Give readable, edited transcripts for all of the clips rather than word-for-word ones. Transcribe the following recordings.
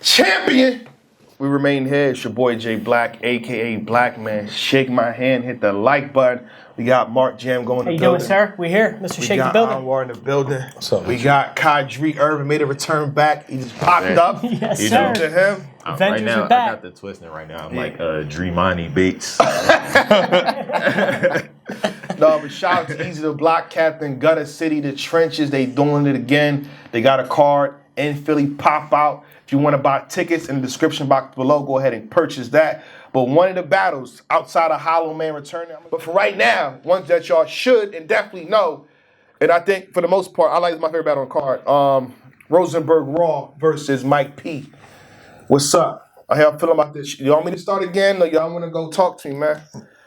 champion. We remain here. It's your boy Jay Black, a.k.a. Black Man. Shake my hand, hit the like button. We got Mark Jam going How in the you building. doing, sir? We here. Mr. Shake the building. Anwar in the building. What's up, we got Kadri Irvin made a return back. He just popped up. Yes, You sir. know, to him. Avengers right now, are back. I got the twisting right now. I'm like Dreamani Bates. No, but shout out to Easy the Block Captain, Gutter City, the trenches. They doing it again. They got a card in Philly. Pop out. If you want to buy tickets in the description box below, go ahead and purchase that. But one of the battles outside of Hollow Man returning. But for right now, ones that y'all should and definitely know, and I think for the most part, I like my favorite battle on the card. Rosenberg Raw versus Mike P. What's up? How y'all feeling about this? You want me to start again, or y'all want to go talk to me, man?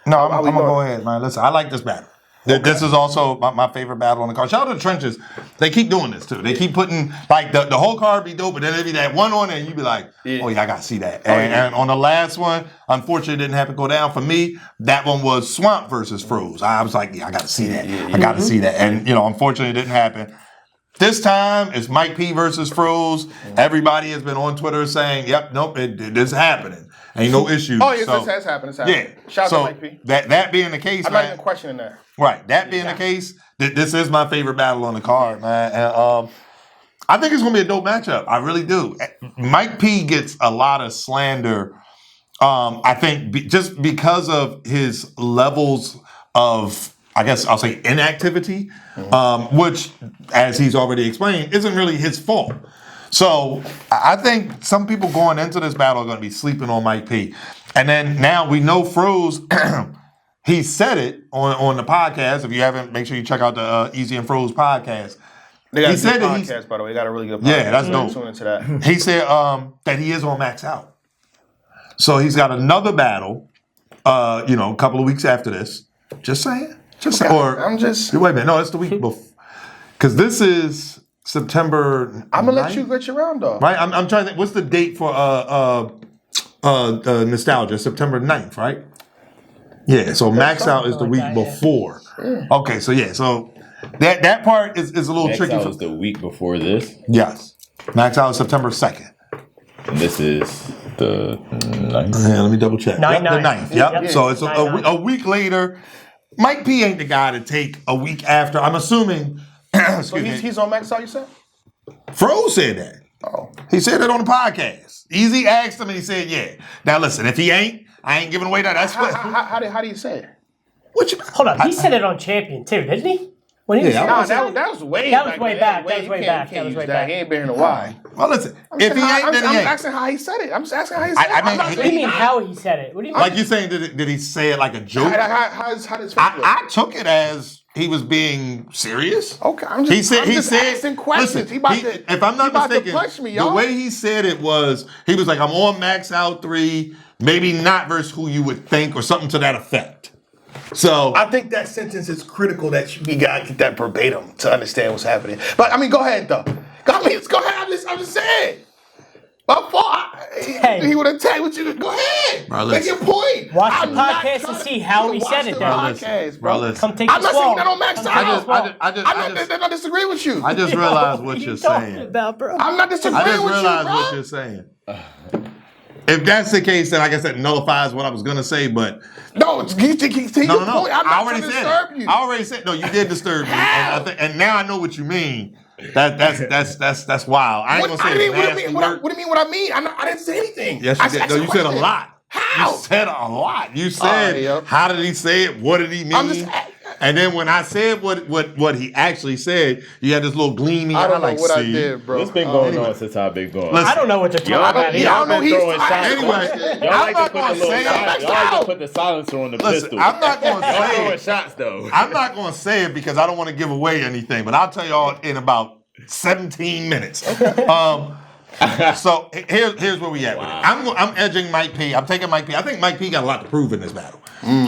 No, I'm gonna go ahead, man. Listen, I like this battle. Okay. This is also my favorite battle on the card. Shout out to the trenches. They keep doing this too. They keep putting like the whole card be dope, but then there be that one on there and you be like, oh yeah, I gotta see that. And on the last one, unfortunately, it didn't have to go down for me. That one was Swamp versus Froze. I was like, yeah, I gotta see that. I gotta see that. And unfortunately, it didn't happen. This time, it's Mike P versus Froze. Everybody has been on Twitter saying, yep, nope, this is happening. Ain't no issues. Oh, yes, this has happened. It's happened. Yeah. Shout out to Mike P. That being the case, I'm not even questioning that. Right. That being the case, this is my favorite battle on the card, man. And, I think it's going to be a dope matchup. I really do. Mike P gets a lot of slander, I think, just because of his levels of, I guess I'll say, inactivity, which, as he's already explained, isn't really his fault. So I think some people going into this battle are going to be sleeping on Mike P. And then now we know Froze, he said it on the podcast. If you haven't, make sure you check out the Easy and Froze podcast. They got a good podcast, by the way. They got a really good podcast. Yeah, that's dope. Tune into that. He said that he is on Max Out. So he's got another battle, a couple of weeks after this. Just saying. Just okay. Or I'm just... Wait a minute. No, it's the week before. Because this is September I'm going to let 9th? you get your round off. Right? I'm trying to think. What's the date for Nostalgia? September 9th, right? Yeah, so Max Out is the week before. Yeah. Okay, so yeah, so that part is a little tricky. Max Out is the week before this? Yes. Max Out is September 2nd. And this is the 9th? Yeah, let me double check. 9-9. The 9th, yep. So it's a week later. Mike P ain't the guy to take a week after. I'm assuming. So he's on Max Out, you said? Froze said that. Oh. He said it on the podcast. Easy asked him and he said, yeah. Now listen, if he ain't, I ain't giving away that. That's what. How do you say it? What you? Hold on, he said it on Champion too, didn't he? When he was that was way That back. was way back. That was way back. That was way back. He ain't been here in a while. Well, listen, if he ain't, then he ain't. I'm asking how he said it. I'm just asking how he said it. What do you mean how he said it? What do you mean? Like you saying, did he say it like a joke? How does I took it as he was being serious. Okay, I'm just asking questions. Listen, if I'm not mistaken, to punch me, y'all. The way he said it was, he was like, I'm on Max Out 3, maybe not versus who you would think, or something to that effect. So I think that sentence is critical that we gotta get that verbatim to understand what's happening. But I mean, go ahead though. Go ahead. I'm just saying. My fault. He would attack what you. Go ahead. Bro, make your point. Watch the podcast and see how he said it. Bro, come take I'm the not saying that on Max Out. I don't disagree with you. I just realized what you're saying. I'm not disagreeing with you, bro. I just realized what you're saying. If that's the case, then like I said, nullifies what I was gonna say. But no, your point. I already said. No, you did disturb me, and now I know what you mean. That's wild. I ain't gonna say nasty word. What do you mean? What I mean? I didn't say anything. Yes, you did. No, you said a lot. How? You said a lot. You said, how did he say it? What did he mean? And then when I said what he actually said, you had this little gleamy. I don't know what I did, bro. What's been going on since I've been gone? I don't know what to talk about. Y'all know he's anyway. Y'all like to put the silencer on the pistol. I'm not going to say throwing shots though. I'm not going to say it because I don't want to give away anything. But I'll tell y'all in about 17 minutes. So here's where we at with it. I'm edging Mike P. I'm taking Mike P. I think Mike P got a lot to prove in this battle.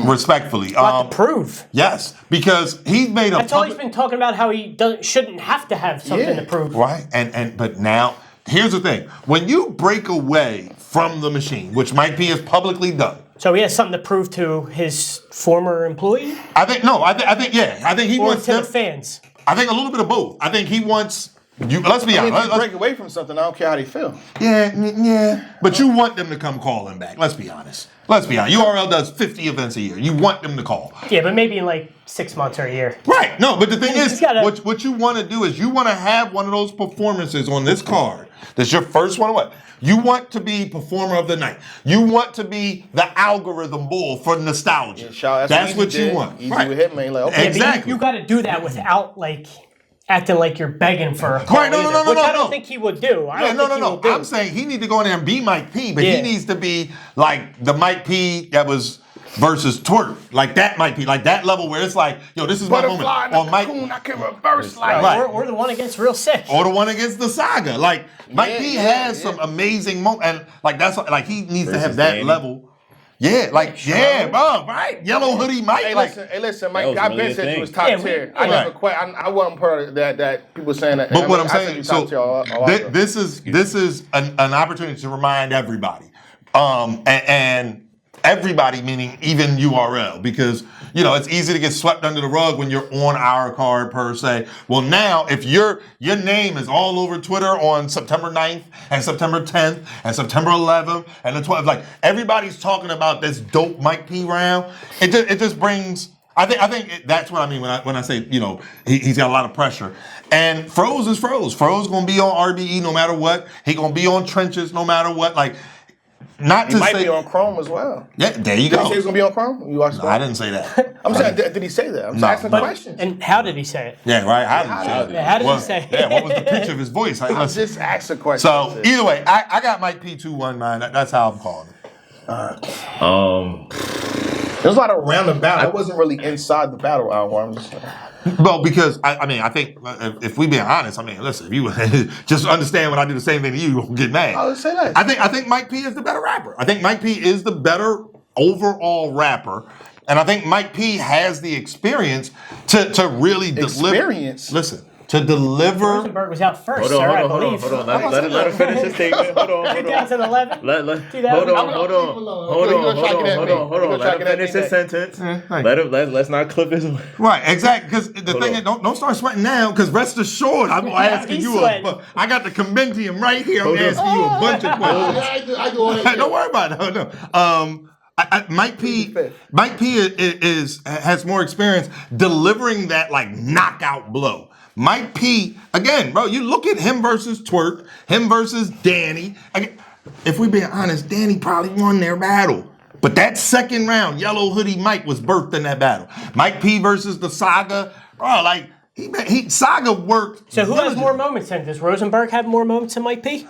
Respectfully. A lot to prove? Yes. Because he's made a... That's all he's been talking about, how he shouldn't have to have something to prove. Right. But now, here's the thing. When you break away from the machine, which Mike P has publicly done... So he has something to prove to his former employee? I think he or wants to the fans? I think a little bit of both. I think he wants let's be I mean, honest. if you break away from something, I don't care how they feel. Yeah. But you want them to come calling back. Let's be honest. URL does 50 events a year. You want them to call. Yeah, but maybe in like 6 months or a year. Right. No, but the thing You is, just gotta- what you want to do is you want to have one of those performances on this card. That's your first one. What? You want to be performer of the night. You want to be the algorithm bull for nostalgia. Yeah, that's what Easy you did. want. Easy Right. with Hitman. Like, okay. Yeah, Exactly. but you got to do that without like acting like you're begging for a call. Right, no, either, which I don't no. think he would do. I Yeah, don't think he will do. I'm saying he need to go in there and be Mike P, but Yeah. he needs to be like the Mike P that was versus Twerk. Like that Mike P, like that level where it's like, yo, this is my moment. Butterfly, On Mike, I can reverse like. Right. Or the one against Real Sick. or the one against the Saga. Like Mike P yeah, has yeah. some amazing moments, and like that's like he needs to Versus have that Danny. level. Yeah, like bro, right? Yellow hoodie Mike. Hey, like, listen, Mike. was I've really been a said thing. you was top Yeah, we- tier. yeah. I never quite. I wasn't part of that. People saying that. But what I'm I said saying, you so top tier all this is an opportunity to remind everybody, and everybody meaning even URL, because it's easy to get swept under the rug when you're on our card per se. Well, now if your name is all over Twitter on September 9th and September 10th and September 11th and the 12th, like everybody's talking about this dope Mike P round. It just brings. I think that's what I mean when I say he's got a lot of pressure. And Froze is Froze. Froze gonna be on RBE no matter what. He gonna be on Trenches no matter what. Like, not He to might say be on Chrome as well. yeah, there you Did go. he say he's gonna be on Chrome? You watched No, I didn't say that. I'm saying, did he say that? I'm just No. asking But- questions. And how did he say it? Yeah, right. How did he say it? Yeah, how did Well, he say it? Yeah, what was the pitch of his voice? Like, I'm listen. just asking questions. So either way, I got Mike P 219. That's how I'm calling it. There's a lot of roundabout. I wasn't really inside the battle hour. I'm just Well, because I think if we being honest, listen, if you just understand when I do the same thing to you gonna get mad. I'll say that. I think Mike P is the better rapper. I think Mike P is the better overall rapper, and I think Mike P has the experience to really deliver. Experience? Listen, to deliver. Rosenberg was out first, Hold on, sir, I hold on. believe. Let him finish his statement. Hold on. 2011. Hold on. Let him finish his sentence. Let's not clip his. Right, exactly. Because the thing is, don't start sweating now. Because rest assured, I'm asking he's you. sweating. I got the compendium right here. I'm Hold on. asking you a bunch of questions. I do all that. Don't worry about it. No. Mike P has more experience delivering that like knockout blow. Mike P, again, bro, you look at him versus Twerk, him versus Danny. Again, if we being honest, Danny probably won their battle. But that second round, Yellow Hoodie Mike was birthed in that battle. Mike P versus the Saga, bro, like he Saga worked. So who has more moments then? Does Rosenberg have more moments than Mike P?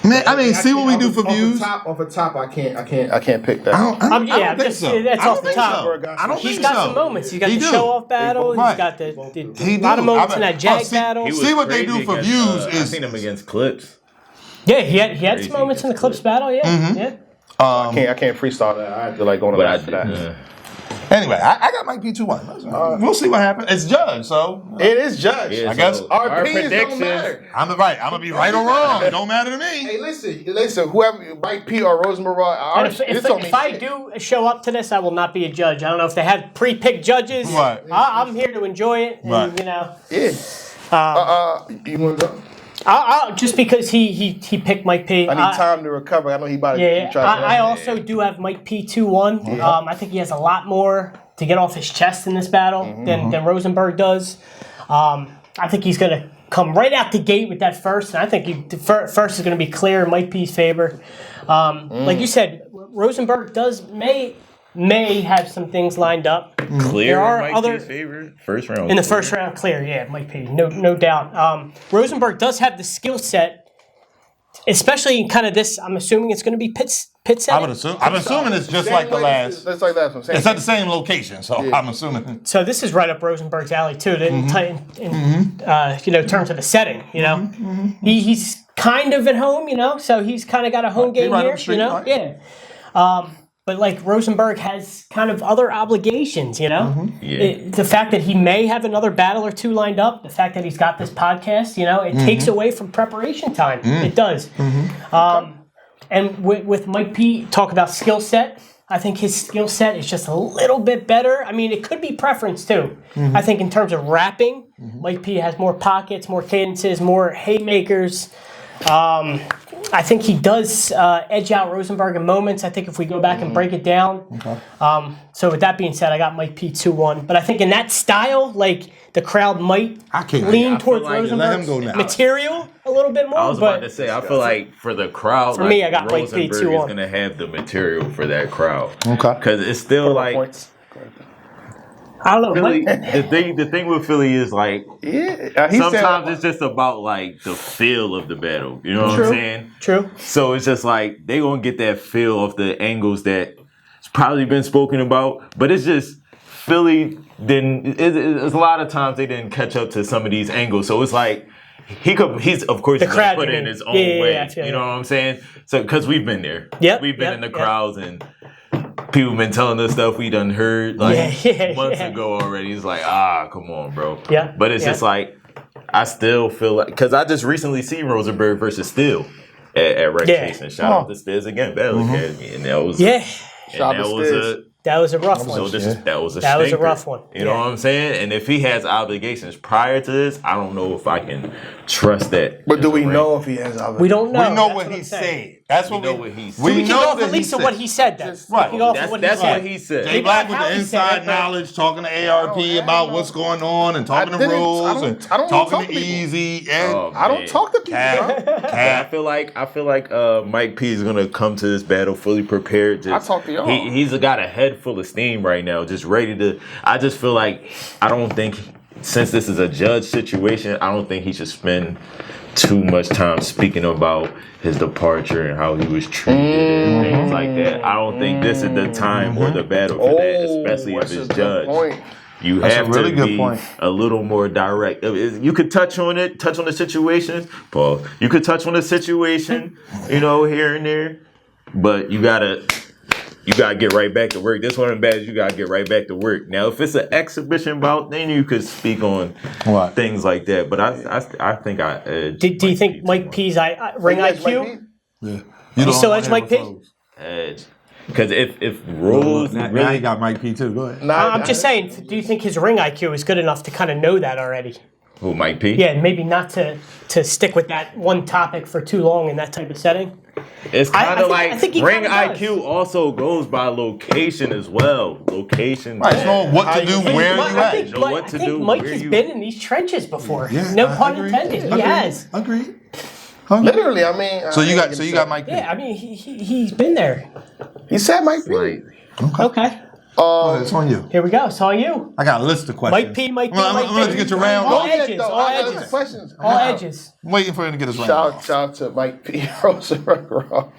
Man, see what we do for views. Off the top, I can't pick that. I don't think just so. that's I don't off the think top. so. I don't He's think got so. some moments. He's got He the do. show-off battle. Right. He's got the He a lot of do. moments in that Jag see- battle. he was- See what they do for views I is- seen him against Clips. Yeah, he had Crazy some moments in the against Clips battle. Yeah, Mm-hmm. yeah. I can't freestyle that. I have to like go on the But back for that. Anyway, I got Mike P 2-1. We'll see what happens. It's judged, so It is judged. Yeah, I guess so Our our opinions don't predictions. matter. I'm right. I'm gonna be right or wrong. It don't matter to me. Hey, listen. Whoever Mike P or Rosenberg Raw, And if I do show up to this, I will not be a judge. I don't know if they have pre-picked judges. Right. I'm here to enjoy it. And, Right. you want to go? I'll, just because he picked Mike P. I need time to recover. I know he about to Yeah, try to. I also do have Mike P 2-1. I think he has a lot more to get off his chest in this battle than Rosenberg does. I think he's going to come right out the gate with that first, and I think the first is going to be clear in Mike P's favor. Like you said, Rosenberg may have some things lined up. Clear There are Mike other- P's favorite first round. In the first round, clear, yeah, Mike P, no doubt. Rosenberg does have the skill set, especially in kind of this. I'm assuming it's going to be pit set. I'm assuming it's just like the last. It's like that. It's at the same location, so I'm assuming. So this is right up Rosenberg's alley too. In terms of the setting, he's kind of at home, so he's kind of got a home game right here, up the street, right. yeah. But like Rosenberg has kind of other obligations, Yeah. The fact that he may have another battle or two lined up, the fact that he's got this podcast, it takes away from preparation time. It does. And with Mike P, talk about skill set. I think his skill set is just a little bit better. I mean, it could be preference too. I think in terms of rapping, Mike P has more pockets, more cadences, more haymakers. I think he does edge out Rosenberg in moments. I think if we go back and break it down. Okay. So with that being said, I got Mike P 2-1. But I think in that style, like the crowd might lean towards Rosenberg's material a little bit more. I was about to say, I feel like for the crowd, for me, I got Mike P 2-1. Rosenberg is going to have the material for that crowd. Okay. Because it's still like... I don't know. Philly, the thing with Philly is like sometimes it's just about like the feel of the battle. You know what I'm saying? True. So it's just like they gonna get that feel of the angles that's probably been spoken about, but it's just Philly didn't. It's a lot of times they didn't catch up to some of these angles. So it's like he's of course gonna put in his own way. You know what I'm saying? So because we've been there. We've been in the crowds and. People been telling us stuff we done heard months ago already. It's like, come on, bro. Yeah. But it's just like, I still feel like, because I just recently seen Rosenberg versus Styl at Rec Chasing. Shout out to Styl again, Battle Academy. And that was that was a rough one. So that was a rough one. You know what I'm saying? And if he has obligations prior to this, I don't know if I can trust that. But do we know if he has obligations? We don't know. We know what he said. That's what we know what he said. We know at least what he said. Then. Right. That's what he said. Jay Black with the inside knowledge, talking to ARP about what's going on and talking to Rules and talking to Easy. I don't talk to people. I feel like Mike P is gonna come to this battle fully prepared. I talk to y'all. He's got a head full of steam right now, just ready to. I just feel like I don't think since this is a judge situation, I don't think he should spend too much time speaking about his departure and how he was treated and things like that. I don't think this is the time or the battle for that, especially if it's judge. You have to be a little more direct. You could touch on the situations, Paul. You could touch on the situation, here and there, but you gotta get right back to work. This one of the battles you gotta get right back to work. Now, if it's an exhibition bout, then you could speak on things like that. But I think I edge. Do you think Mike P's ring IQ? Yeah. You still edge Mike P? Edge. Because if Rose now he got Mike P too. Go ahead. I'm just saying. Do you think his ring IQ is good enough to kind of know that already? Who, Mike P? Yeah, maybe not to stick with that one topic for too long in that type of setting. It's kind of like ring IQ also goes by location as well. Location. Right, know what to do, where you at. Know what to do. Mike has been in these trenches before. No pun intended. He has. Agreed. Literally, I mean. So you got Mike P. Yeah, I mean he's been there. He said Mike P. Okay. It's on you. Here we go. It's on you. I got a list of questions. Mike P. Mike P. I'm gonna let you get your round. All edges. All edges. I'm waiting for him to get his round. Shout out to Mike P. Rosenberg Raw.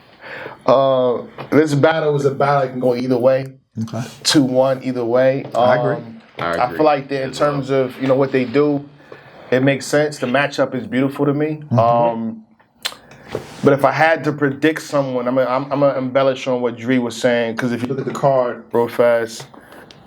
This battle was a battle that can go either way. Okay. 2-1 either way. I agree. I feel like in terms of what they do, it makes sense. The matchup is beautiful to me. But if I had to predict someone, I'm gonna embellish on what Dree was saying, because if you look at the card real fast,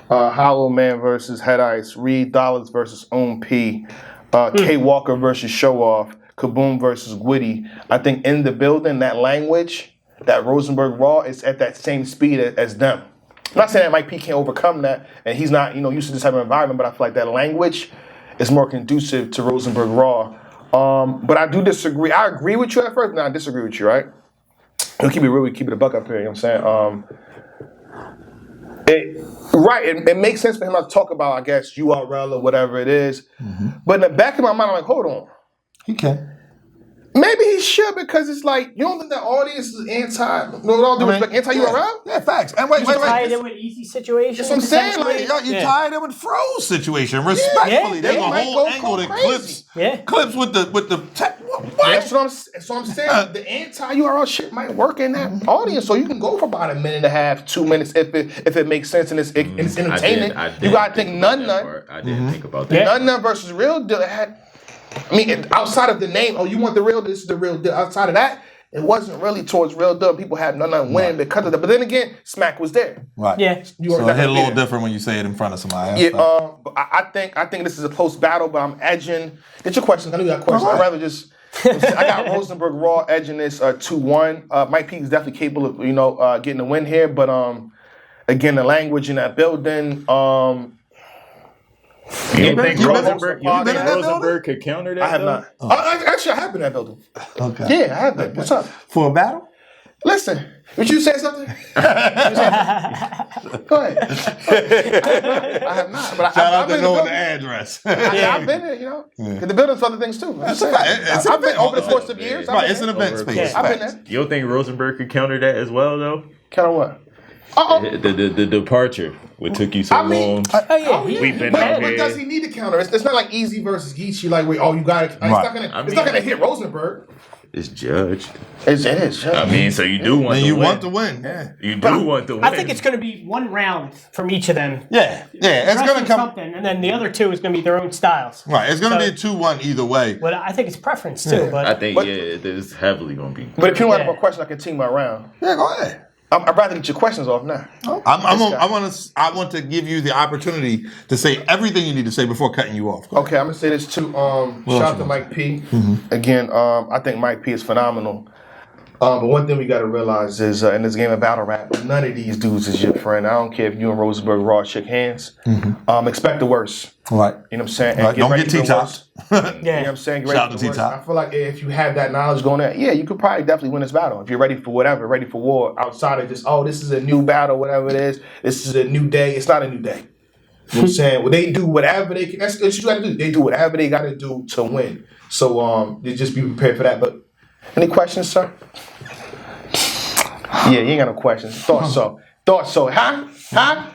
Hollow Man versus Head Ice, Reed Dollars versus P, K Walker versus Show Off, Kaboom versus Gwitty. I think in the building, that language, that Rosenberg Raw is at that same speed as them. I'm not saying that Mike P can't overcome that, and he's not used to this type of environment, but I feel like that language is more conducive to Rosenberg Raw. But I do disagree. I agree with you at first, and I disagree with you, right? We'll keep it real, we keep it a buck up here, you know what I'm saying? It makes sense for him to talk about, I guess, URL or whatever it is. But in the back of my mind, I'm like, hold on. He can. Maybe he should, because it's like, you don't think the audience is anti-URL? Yeah, facts. And wait. Tied in with easy situations. That's what I'm saying. Like, you tied in with Froze situation. Respectfully, there's a whole angle that clips with the what? That's what I'm saying. The anti-URL shit might work in that audience, so you can go for about a minute and a half, 2 minutes, if it makes sense and it's entertaining. You gotta think none. I didn't think about that. None versus Real Deal had. I mean, outside of the name, you want the real deal, this is the real deal. Outside of that, it wasn't really towards Real Deal. People had none winning because of that. But then again, Smack was there. Right. Yeah. So it hit a little different when you say it in front of somebody. Yeah. I think this is a close battle, but I'm edging. Get your questions. I know you got questions. I'd rather just. I got Rosenberg Raw edging this 2-1. Mike P is definitely capable of getting a win here, but again, the language in that building. You don't think You been- Rosenberg? You you don't been think in that Rosenberg could counter that? I have though? not. Actually, I have been in that building. Okay. Yeah, I have been. What's up? For a battle? Listen, would you say something? Go ahead. I have not. But Shout out I've to been in knowing the the building. address. I've been there, you know. Yeah. The building's other things too. It's a fact. It's an I've been event. over the course of years. I've Right, been it's an there. event Over space. course. I've been Facts. there. You don't think Rosenberg could counter that as well, though? Kind of what? Uh-oh. The departure, what took you so I mean, long? Oh yeah, We've been But out does here. he need to counter? It's not like Easy versus Geechee. Like, wait, you got it. It's not gonna hit Rosenberg. It's judged. It is. I mean, so you do want And to you win. want to win. Yeah. You do want to win. I think it's going to be one round from each of them. Yeah. It's going to Wrestling come. something, and then the other two is going to be their own styles. Right. It's going to So- be a 2-1 either way. But I think it's preference too. But I think, But- it is heavily going to be. But if you don't have Yeah. a question, I can team my round. Yeah, go ahead. I'd rather get your questions off now. I want to give you the opportunity to say everything you need to say before cutting you off. Go ahead. Okay, I'm gonna say this too. Shout out to Mike P. Again, I think Mike P is phenomenal. But one thing we got to realize is in this game of battle rap, none of these dudes is your friend. I don't care if you and Rosenberg Raw shook hands. Expect the worst. Right. You know what I'm saying? And Right. Don't ready get for the T-tops. worst. You know what I'm saying? Get ready Shout for out the to worst. T-top. I feel like if you have that knowledge going in, yeah, you could probably definitely win this battle. If you're ready for whatever, ready for war, outside of just, this is a new battle, whatever it is. This is a new day. It's not a new day. You know what I'm saying? Well, they do whatever they can. That's what you got to do. They do whatever they got to do to win. So they just be prepared for that. But any questions, sir? Yeah, you ain't got no questions. Thought so. Huh?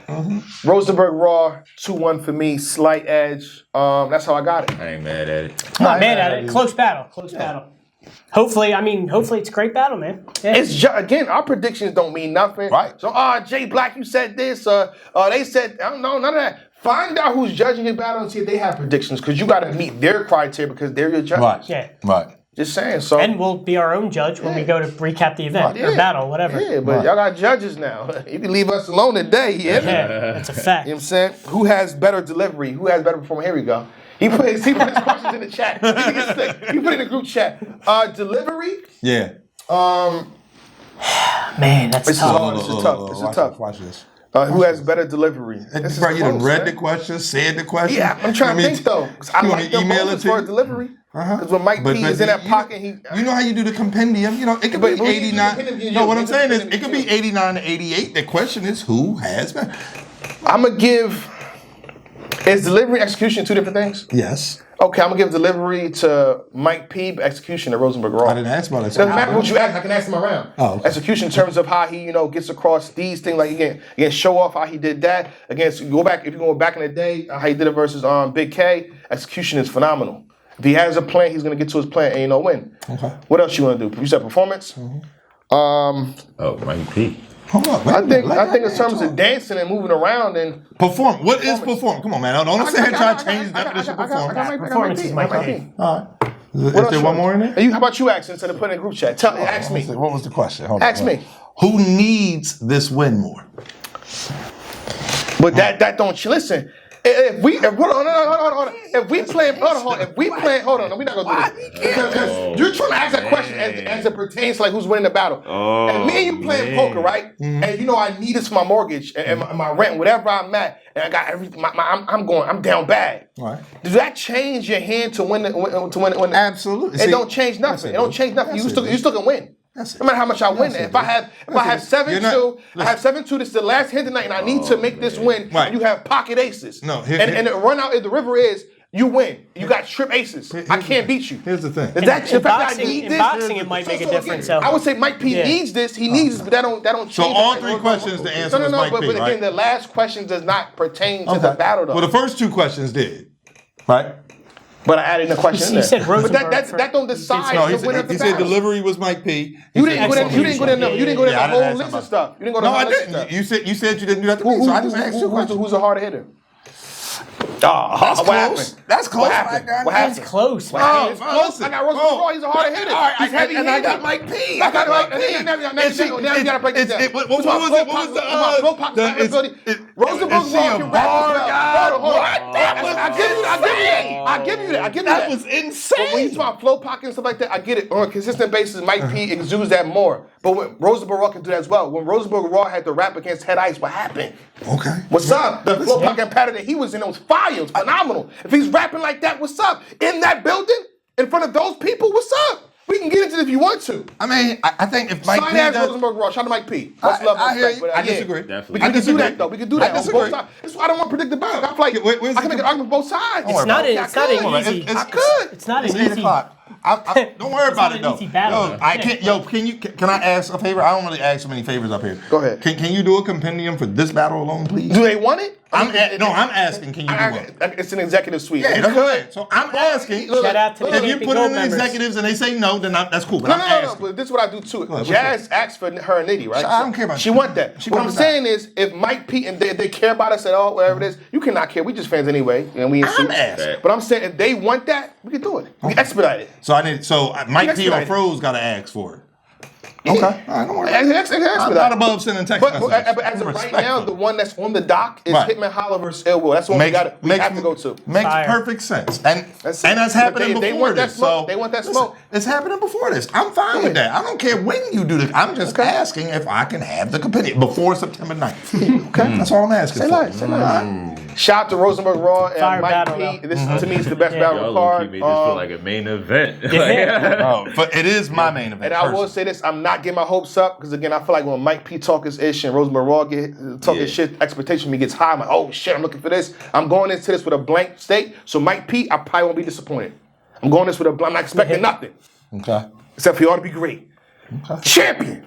Rosenberg Raw, 2-1 for me. Slight edge. That's how I got it. I ain't mad at it. I'm not mad at it. Close battle. Hopefully it's a great battle, man. Yeah. It's again, our predictions don't mean nothing. Right. So, Jay Black, you said this. They said, I don't know, none of that. Find out who's judging your battle and see if they have predictions, because you got to meet their criteria because they're your judges. Right. Yeah. Right. Just saying. So. And we'll be our own judge when we go to recap the event or battle, whatever. Yeah, but y'all got judges now. You can leave us alone today. Yeah. Yeah, that's a fact. You know what I'm saying? Who has better delivery? Who has better performance? Here we go. He put his questions in the chat. He put it in the group chat. Delivery. Yeah. Man, that's This is tough. hard. This is tough. This is tough. Watch this. Who has better delivery? This is Bro, you done close, read man. the question, said the question. Yeah, I'm trying to think though. 'Cause I you want like me the to email it moments to for you? delivery. Because when Mike P is in that pocket, you know how you do the compendium. You know, it could But be we- 89. No, what I'm saying is it could be 89 to 88. The question is who has better. I'm gonna give. Is delivery and execution two different things? Yes. Okay, I'm gonna give delivery to Mike P, but execution to Rosenberg Raw. I didn't ask about it. Doesn't matter what you ask. I can ask him around. Oh, okay. Execution in terms of how he, gets across these things. Like again, show off how he did that. Against if you go back in the day, how he did it versus Big K. Execution is phenomenal. If he has a plan, he's gonna get to his plan and win. Okay. What else you wanna do? You said performance. Mike P. Hold on. I think in terms of dancing and moving around and perform. What is perform? Come on, man. Don't sit here and try to change the definition of perform. Performance is Mike P. All right. Is What there else you one want? more in there? How about you ask instead of putting in a group chat? Ask me. What was the question? Hold on. Ask me. Who needs this win more? But that don't listen. If we hold on. If we play, hold on. We're not gonna do this because you're trying to ask that question as it pertains to like who's winning the battle. And me and you playing poker, right? And I need this for my mortgage and my rent, whatever I'm at, and I got everything. I'm down bad. Right. Does that change your hand to win? Absolutely. It don't change nothing. It don't change nothing. You still can win. No matter how much I win, if I have 7-2, I have 7-2. This is the last hand tonight, and I need to make this win. Right. And you have pocket aces. No, and the run out in the river is you win. You got trip aces. I can't beat you. Here's the thing. Is that In the fact that I boxing, need in this? boxing, it might make a difference. So I would say Mike P needs this. He needs this, but that don't change. So all three questions to answer was Mike but P, again, right? the last question does not pertain to the battle, though. Well, the first two questions did, right? But I added in the question. You said but Rosenberg that don't decide No, the winner of the he said battle. delivery was Mike P. You didn't go to the Yeah, I whole didn't list ask of stuff. You didn't go to No, the I whole list of stuff. didn't. You said you didn't do that to me, so I just asked you a question. Who's a harder hitter? That's what close. happened? That's close. What happened? What that's happened? close. What Man. happened? It's close. I got Rosenberg Raw. He's a harder hitter. All right, He's heavy and I got handed. Mike P. I got Mike P. Now you gotta break this down. What was it? Rosenberg Raw. What? I give you that. That was insane. But when you talk about flow pocket and stuff like that, I get it. On a consistent basis, Mike P exudes that more. But when Rosenberg Raw can do that as well. When Rosenberg Raw had to rap against Head Ice, what happened? Okay. What's up? The flow pocket pattern that he was in, was fire. It was phenomenal. If he's rapping like that, what's up? In that building, in front of those people, what's up? We can get into it if you want to. I mean, I think if Mike P does does... Rosenberg Raw. Shout out to Mike P. Much love, I hear respect. you. But, I disagree. Definitely. We can do that, though. We can do that I on both disagree. sides. That's why I don't want to predict the battle. I feel like Where's I can make an argument for both sides. It's not an easy. It's- I could. It's not an It's 8 easy. o'clock. Don't worry It's about not it an though. easy battle. Yo, I can't. Yo, can I ask a favor? I don't really ask so many favors up here. Go ahead. Can you do a compendium for this battle alone, please? Do they want it? I'm asking. Can you do one? It's an executive suite. Yeah, that's good. So I'm asking. Shout out to the If you Olympic put Gold in the members. executives and they say no, then that's cool. But No, I'm no. asking. But this is what I do too. what's Jazz asked for her and Nitty, right? I don't care about She you. want that. She What I'm wants saying is, if Mike P and they care about us at all, whatever it is, you cannot care. We just fans anyway, and we in I'm suits. asking. But I'm saying, if they want that, we can do it. We can expedite it. So Mike P or expedite it. Froze got to ask for it. Okay. All right, don't worry. Expedite I'm it. not above sending text But messages. as of right Respectful. now, the one that's on the dock is Right. Hitman Holla versus Ill Will. That's the one we have to go to. Makes Fire. perfect sense. And That's that's it. happening They before want that this. smoke. So They want that listen, smoke. It's happening before this. I'm fine with that. I don't care when you do this. I'm just asking if I can have the compendium before September 9th. Okay. That's all I'm asking Say for. less, say less. Shout out to Rosenberg Raw and Fire Mike battle, P. though. This to me is the best battle Y'all card. low-key made this feel like a main event. But it is my main event. And I will personally. say this: I'm not getting my hopes up because again, I feel like when Mike P talk his ish and Rosenberg Raw talk his shit, expectation for me gets high. I'm like, oh shit, I'm looking for this. I'm going into this with a blank state. So Mike P, I probably won't be disappointed. I'm going this with I'm not expecting nothing Okay. except he ought to be great. Champion.